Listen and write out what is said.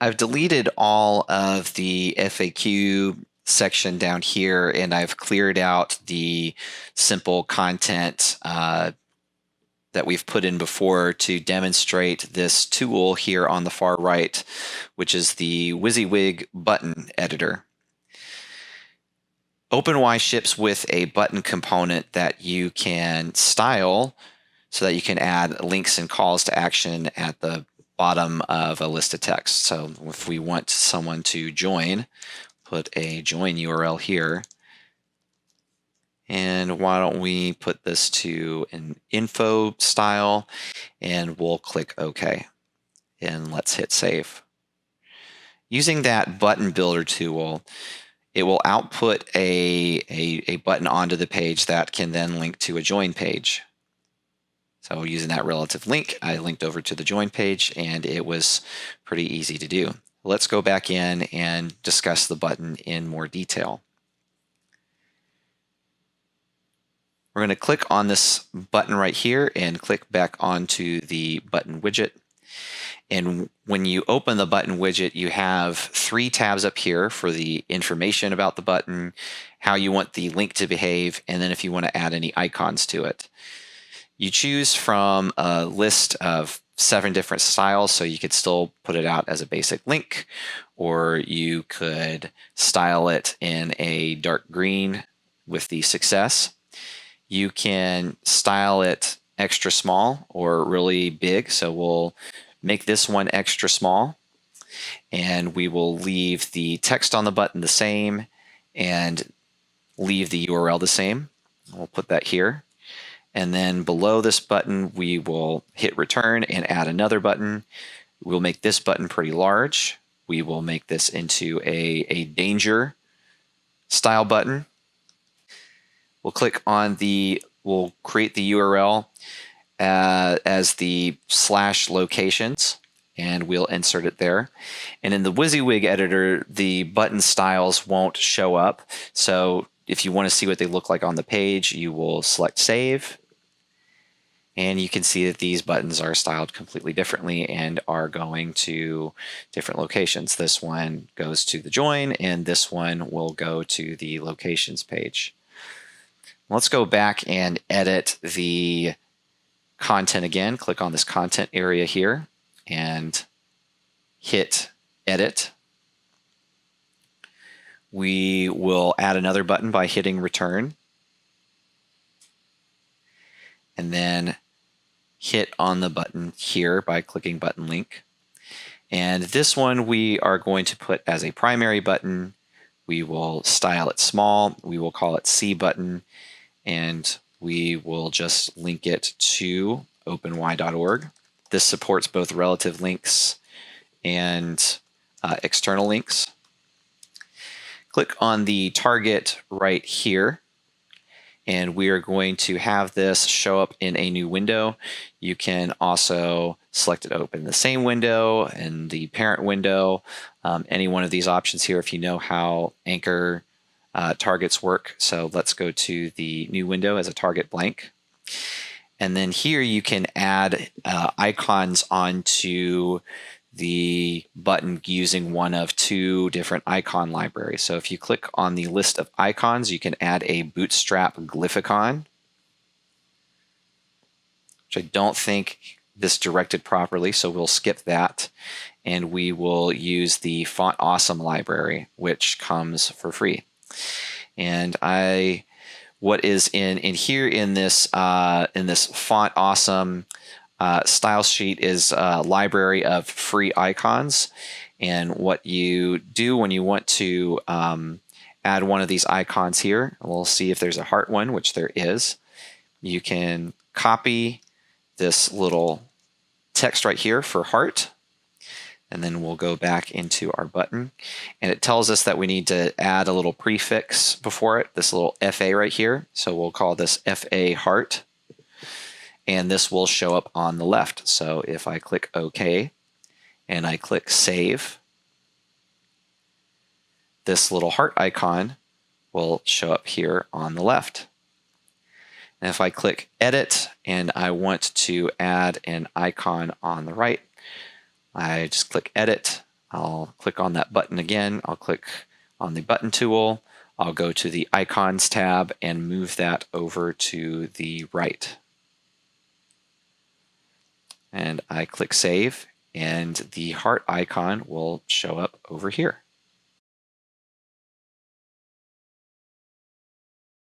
I've deleted all of the FAQ section down here, and I've cleared out the simple content that we've put in before to demonstrate this tool here on the far right, which is the WYSIWYG button editor. OpenY ships with a button component that you can style so that you can add links and calls to action at the bottom of a list of text. So if we want someone to join, put a join URL here. And why don't we put this to an info style, and we'll click OK. And let's hit save. Using that button builder tool, it will output a button onto the page that can then link to a join page. So using that relative link, I linked over to the join page, and it was pretty easy to do. Let's go back in and discuss the button in more detail. We're going to click on this button right here and click back onto the button widget. And when you open the button widget, you have 3 tabs up here for the information about the button, how you want the link to behave, and then if you want to add any icons to it. You choose from a list of 7 different styles, so you could still put it out as a basic link, or you could style it in a dark green with the success. You can style it extra small or really big, so we'll make this one extra small, and we will leave the text on the button the same and leave the URL the same. We'll put that here. And then below this button, we will hit return and add another button. We'll make this button pretty large. We will make this into a danger style button. We'll click on we'll create the URL as the /locations, and we'll insert it there. And in the WYSIWYG editor, the button styles won't show up. So if you want to see what they look like on the page, you will select save. And you can see that these buttons are styled completely differently and are going to different locations. This one goes to the join, and this one will go to the locations page. Let's go back and edit the content again. Click on this content area here and hit edit. We will add another button by hitting return, and then hit on the button here by clicking button link. And this one we are going to put as a primary button. We will style it small. We will call it C button, and we will just link it to openY.org. This supports both relative links and external links. Click on the target right here, and we are going to have this show up in a new window. You can also select it open the same window and the parent window, any one of these options here if you know how Anchor targets work. So let's go to the new window as a target blank. And then here you can add icons onto the button using one of 2 different icon libraries. So if you click on the list of icons, you can add a bootstrap glyphicon, which I don't think this directed properly, so we'll skip that. And we will use the Font Awesome library, which comes for free. And what is in here in this Font Awesome style sheet is a library of free icons. And what you do when you want to add one of these icons here, we'll see if there's a heart one, which there is. You can copy this little text right here for heart, and then we'll go back into our button, and it tells us that we need to add a little prefix before it, this little FA right here. So we'll call this FA heart, and this will show up on the left. So if I click OK and I click save, this little heart icon will show up here on the left. And if I click edit and I want to add an icon on the right, I just click edit, I'll click on that button again. I'll click on the button tool. I'll go to the icons tab and move that over to the right. And I click save, and the heart icon will show up over here.